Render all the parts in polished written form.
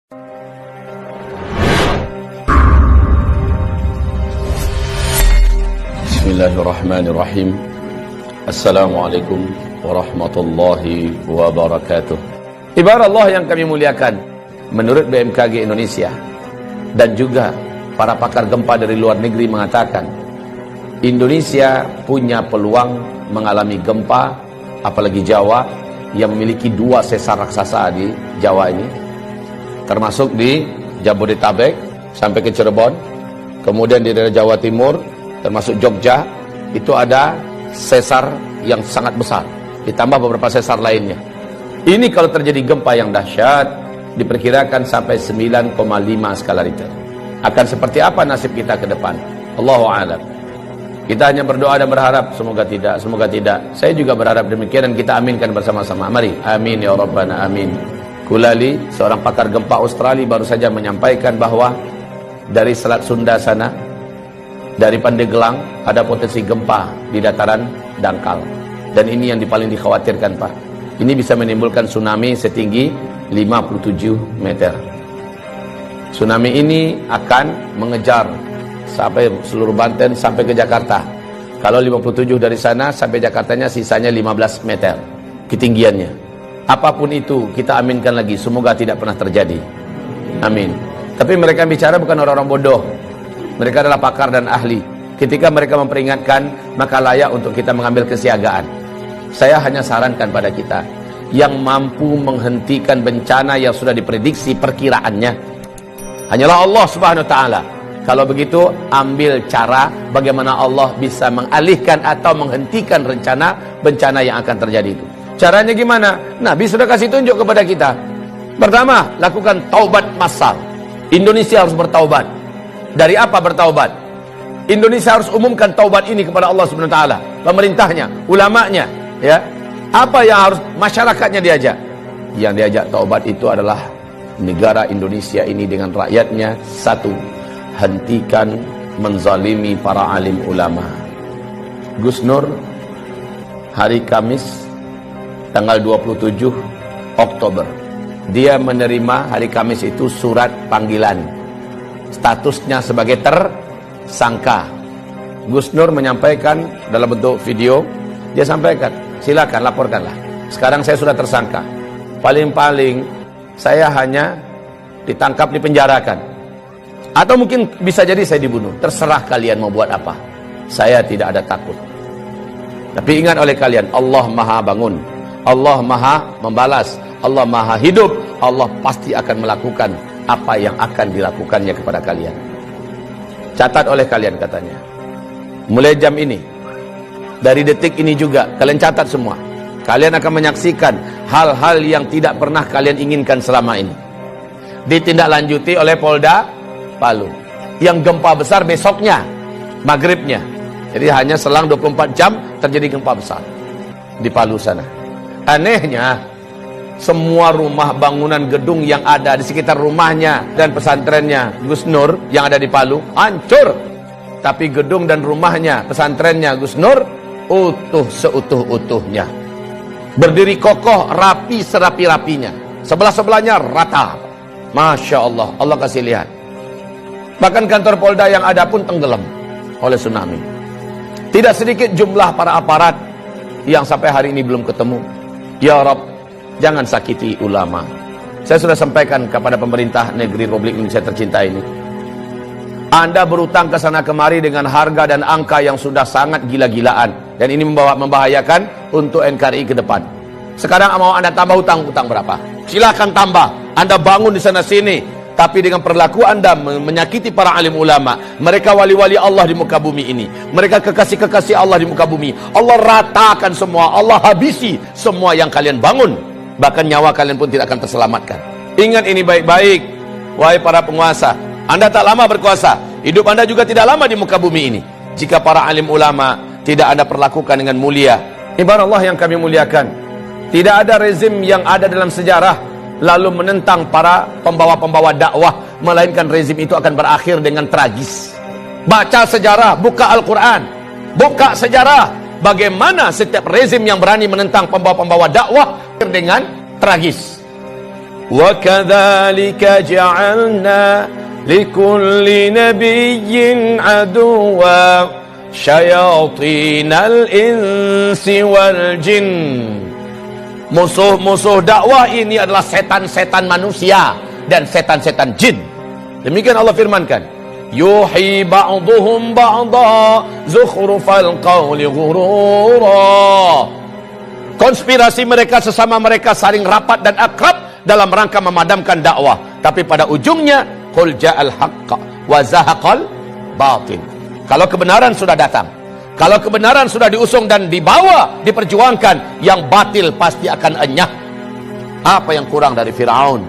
Bismillahirrahmanirrahim. Assalamualaikum warahmatullahi wabarakatuh. Ibarat Allah yang kami muliakan, menurut BMKG Indonesia dan juga para pakar gempa dari luar negeri mengatakan Indonesia punya peluang mengalami gempa, apalagi Jawa yang memiliki 2 sesar raksasa di Jawa ini, termasuk di Jabodetabek sampai ke Cirebon, kemudian di daerah Jawa Timur termasuk Jogja, itu ada sesar yang sangat besar, ditambah beberapa sesar lainnya. Ini kalau terjadi gempa yang dahsyat, diperkirakan sampai 9,5 skala Richter. Akan seperti apa nasib kita ke depan? Allahu a'lam. Kita hanya berdoa dan berharap semoga tidak, semoga tidak. Saya juga berharap demikian dan kita aminkan bersama-sama. Mari, amin ya rabbana amin. Kulali, seorang pakar gempa Australia, baru saja menyampaikan bahwa dari Selat Sunda sana, dari Pandeglang, ada potensi gempa di dataran dangkal. Dan ini yang paling dikhawatirkan, Pak. Ini bisa menimbulkan tsunami setinggi 57 meter. Tsunami ini akan mengejar sampai seluruh Banten sampai ke Jakarta. Kalau 57 dari sana sampai Jakartanya sisanya 15 meter ketinggiannya. Apapun itu kita aminkan lagi, semoga tidak pernah terjadi. Amin. Tapi mereka bicara bukan orang-orang bodoh. Mereka adalah pakar dan ahli. Ketika mereka memperingatkan, maka layak untuk kita mengambil kesiagaan. Saya hanya sarankan pada kita yang mampu menghentikan bencana yang sudah diprediksi perkiraannya hanyalah Allah Subhanahu wa taala. Kalau begitu, ambil cara bagaimana Allah bisa mengalihkan atau menghentikan rencana bencana yang akan terjadi itu. Caranya gimana? Nabi sudah kasih tunjuk kepada kita. Pertama, lakukan taubat massal. Indonesia harus bertaubat. Dari apa bertaubat? Indonesia harus umumkan taubat ini kepada Allah Subhanahu wa taala, pemerintahnya, ulamanya, ya. Apa yang harus masyarakatnya diajak? Yang diajak taubat itu adalah negara Indonesia ini dengan rakyatnya. Satu, hentikan menzalimi para alim ulama. Gus Nur hari Kamis tanggal 27 Oktober, dia menerima hari Kamis itu surat panggilan, statusnya sebagai tersangka. Gus Nur menyampaikan dalam bentuk video, dia sampaikan, silakan laporkanlah. Sekarang saya sudah tersangka. Paling-paling saya hanya ditangkap, dipenjarakan. Atau mungkin bisa jadi saya dibunuh. Terserah kalian mau buat apa. Saya tidak ada takut. Tapi ingat oleh kalian, Allah Maha bangun. Allah Maha membalas. Allah Maha hidup. Allah pasti akan melakukan apa yang akan dilakukannya kepada kalian. Catat oleh kalian katanya. Mulai jam ini, dari detik ini juga, kalian catat semua. Kalian akan menyaksikan hal-hal yang tidak pernah kalian inginkan selama ini. Ditindaklanjuti oleh Polda Palu. Yang gempa besar besoknya, maghribnya. Jadi hanya selang 24 jam terjadi gempa besar di Palu sana. Anehnya, semua rumah bangunan gedung yang ada di sekitar rumahnya dan pesantrennya Gus Nur yang ada di Palu hancur. Tapi gedung dan rumahnya, pesantrennya Gus Nur utuh seutuh-utuhnya. Berdiri kokoh, rapi serapi-rapinya. Sebelah-sebelahnya rata. Masya Allah, Allah kasih lihat. Bahkan kantor Polda yang ada pun tenggelam oleh tsunami. Tidak sedikit jumlah para aparat yang sampai hari ini belum ketemu. Ya Rabb, jangan sakiti ulama. Saya sudah sampaikan kepada pemerintah negeri Republik Indonesia tercinta ini. Anda berutang ke sana kemari dengan harga dan angka yang sudah sangat gila-gilaan. Dan ini membahayakan untuk NKRI ke depan. Sekarang mau Anda tambah utang berapa? Silakan tambah. Anda bangun di sana sini. Tapi dengan perilaku Anda menyakiti para alim ulama. Mereka wali-wali Allah di muka bumi ini. Mereka kekasih-kekasih Allah di muka bumi. Allah ratakan semua. Allah habisi semua yang kalian bangun. Bahkan nyawa kalian pun tidak akan terselamatkan. Ingat ini baik-baik, wahai para penguasa. Anda tak lama berkuasa, hidup Anda juga tidak lama di muka bumi ini. Jika para alim ulama tidak Anda perlakukan dengan mulia. Ibarat Allah yang kami muliakan, tidak ada rezim yang ada dalam sejarah lalu menentang para pembawa-pembawa dakwah, melainkan rezim itu akan berakhir dengan tragis. Baca sejarah, buka Al-Quran, buka sejarah bagaimana setiap rezim yang berani menentang pembawa-pembawa dakwah dengan tragis. Wa kadzalika ja'alna likulli nabiyyin aduwwa syayatinal insi wal jin. Musuh-musuh dakwah ini adalah setan-setan manusia dan setan-setan jin. Demikian Allah firmankan, yuhi ba'duhum ba'da zukhrufal qawli ghurura. Konspirasi mereka sesama mereka saling rapat dan akrab dalam rangka memadamkan dakwah, tapi pada ujungnya qul ja'al haqqa wa zahaqal batil. Kalau kebenaran sudah datang, kalau kebenaran sudah diusung dan dibawa, diperjuangkan, yang batil pasti akan enyah. Apa yang kurang dari Firaun?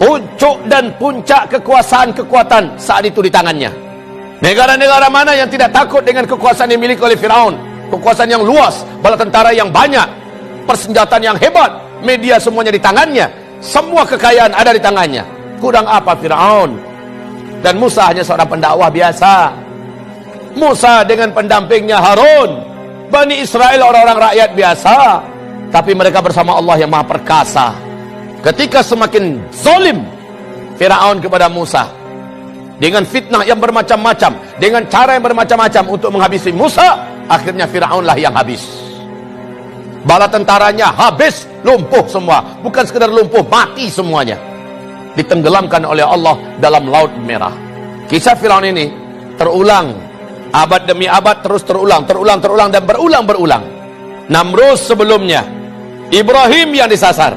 Puncak dan puncak kekuasaan kekuatan saat itu di tangannya. Negara-negara mana yang tidak takut dengan kekuasaan yang dimiliki oleh Firaun? Kekuasaan yang luas, bala tentara yang banyak, persenjataan yang hebat, media semuanya di tangannya, semua kekayaan ada di tangannya. Kurang apa Firaun? Dan Musa hanya seorang pendakwah biasa. Musa dengan pendampingnya Harun, Bani Israel orang-orang rakyat biasa, tapi mereka bersama Allah yang Maha Perkasa. Ketika semakin zalim Firaun kepada Musa dengan fitnah yang bermacam-macam, dengan cara yang bermacam-macam untuk menghabisi Musa, akhirnya Firaunlah yang habis. Bala tentaranya habis, lumpuh semua. Bukan sekedar lumpuh, mati semuanya, ditenggelamkan oleh Allah dalam Laut Merah. Kisah Firaun ini terulang abad demi abad, terus terulang dan berulang. Namrus sebelumnya, Ibrahim yang disasar.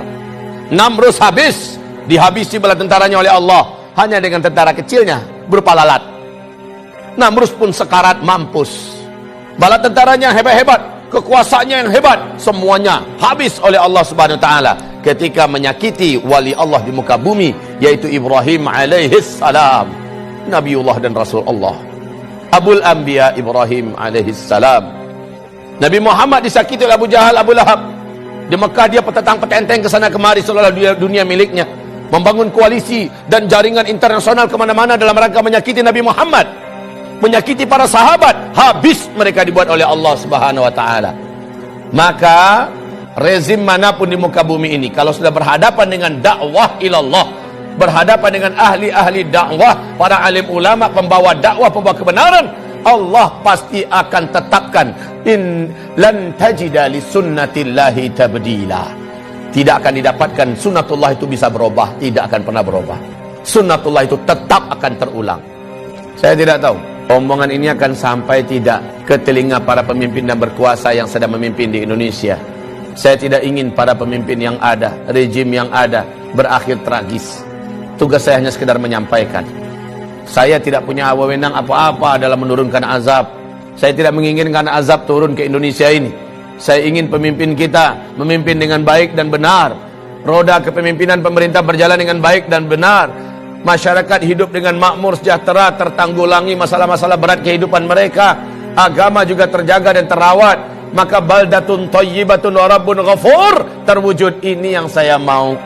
Namrus habis, dihabisi bala tentaranya oleh Allah hanya dengan tentara kecilnya berupa lalat. Namrus pun sekarat mampus. Bala tentaranya hebat-hebat, kekuasaannya yang hebat, semuanya habis oleh Allah Subhanahu wa taala ketika menyakiti wali Allah di muka bumi, yaitu Ibrahim alaihis salam, Nabiullah dan Rasul Allah, Abul Anbiya Ibrahim alaihis salam. Nabi Muhammad disakiti oleh Abu Jahal, Abu Lahab. Di Mekah dia petentang-petenteng ke sana kemari seolah dunia miliknya, membangun koalisi dan jaringan internasional kemana-mana dalam rangka menyakiti Nabi Muhammad, menyakiti para sahabat. Habis mereka dibuat oleh Allah Subhanahu wa taala. Maka rezim manapun di muka bumi ini, kalau sudah berhadapan dengan dakwah ilallah, berhadapan dengan ahli-ahli dakwah, para alim ulama, pembawa dakwah, pembawa kebenaran, Allah pasti akan tetapkan in lan tajida li sunnatillahi tabdila. Tidak akan didapatkan sunnatullah itu bisa berubah, tidak akan pernah berubah. Sunnatullah itu tetap akan terulang. Saya tidak tahu omongan ini akan sampai tidak ke telinga para pemimpin dan berkuasa yang sedang memimpin di Indonesia. Saya tidak ingin para pemimpin yang ada, rejim yang ada berakhir tragis. Tugas saya hanya sekedar menyampaikan. Saya tidak punya wewenang apa-apa dalam menurunkan azab. Saya tidak menginginkan azab turun ke Indonesia ini. Saya ingin pemimpin kita memimpin dengan baik dan benar. Roda kepemimpinan pemerintah berjalan dengan baik dan benar. Masyarakat hidup dengan makmur, sejahtera, tertanggulangi masalah-masalah berat kehidupan mereka. Agama juga terjaga dan terawat. Maka baldatun thayyibatun wa rabbun ghafur terwujud. Ini yang saya mau.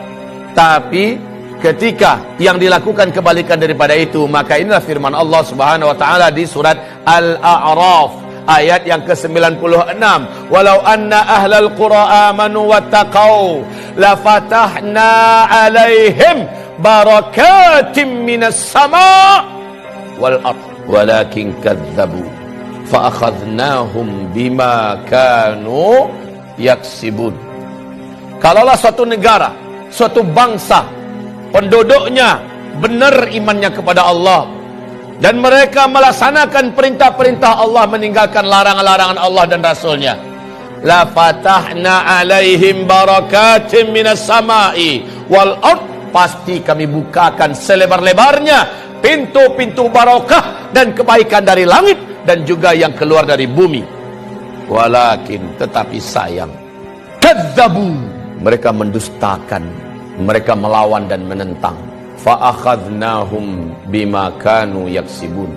Tapi ketika yang dilakukan kebalikan daripada itu, maka inilah firman Allah Subhanahu wa taala di surat Al-A'raf ayat yang ke-96, walau anna ahlal qura amanu wattaqau la fatahna alaihim barakatim minas sama wal ard walakin kadzabu fa akhadnahum bima kanu yaksibun. Kalaulah suatu negara, suatu bangsa, penduduknya benar imannya kepada Allah dan mereka melaksanakan perintah-perintah Allah, meninggalkan larangan-larangan Allah dan Rasulnya, la fatahna alaihim barakatim minas samai wal ard, pasti kami bukakan selebar-lebarnya pintu-pintu barakah dan kebaikan dari langit dan juga yang keluar dari bumi. Walakin, tetapi sayang, kadzabu, mereka mendustakan, mereka melawan dan menentang. Fa akhadnahum bima kanu yaksibun,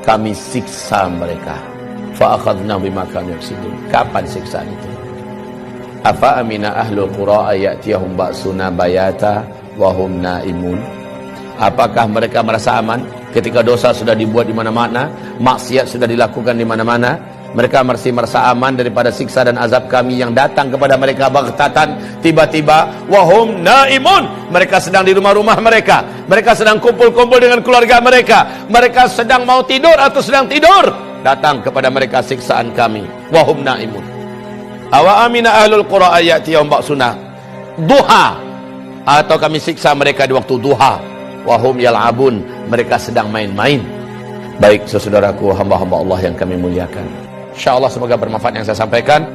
kami siksa mereka. Fa akhadnahum bima kanu yaksibun. Kapan siksaan itu? Afa amina ahlul qura ayatiyahum ba'suna bayata wa hum naimun. Apakah mereka merasa aman ketika dosa sudah dibuat di mana-mana, maksiat sudah dilakukan di mana-mana, Mereka masih merasa aman daripada siksa dan azab kami yang datang kepada mereka baghtatan, tiba-tiba. Wahum naimun, mereka sedang di rumah-rumah mereka, mereka sedang kumpul-kumpul dengan keluarga mereka, mereka sedang mau tidur atau sedang tidur, datang kepada mereka siksaan kami. Wahum naimun. Awa amina ahlul qura ayatiyahum ba'suna duha, atau kami siksa mereka di waktu duha. Wahum yal'abun, mereka sedang main-main. Baik saudaraku, hamba-hamba Allah yang kami muliakan, insyaallah semoga bermanfaat yang saya sampaikan.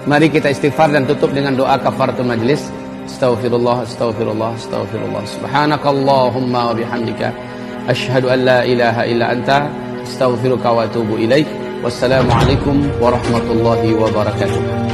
Mari kita istighfar dan tutup dengan doa kafaratul majlis. Astaghfirullah, astaghfirullah, astaghfirullah. Subhanakallahumma wa bihamdika asyhadu an la ilaha illa anta astaghfiruka wa atubu ilaik. Wassalamualaikum warahmatullahi wabarakatuh.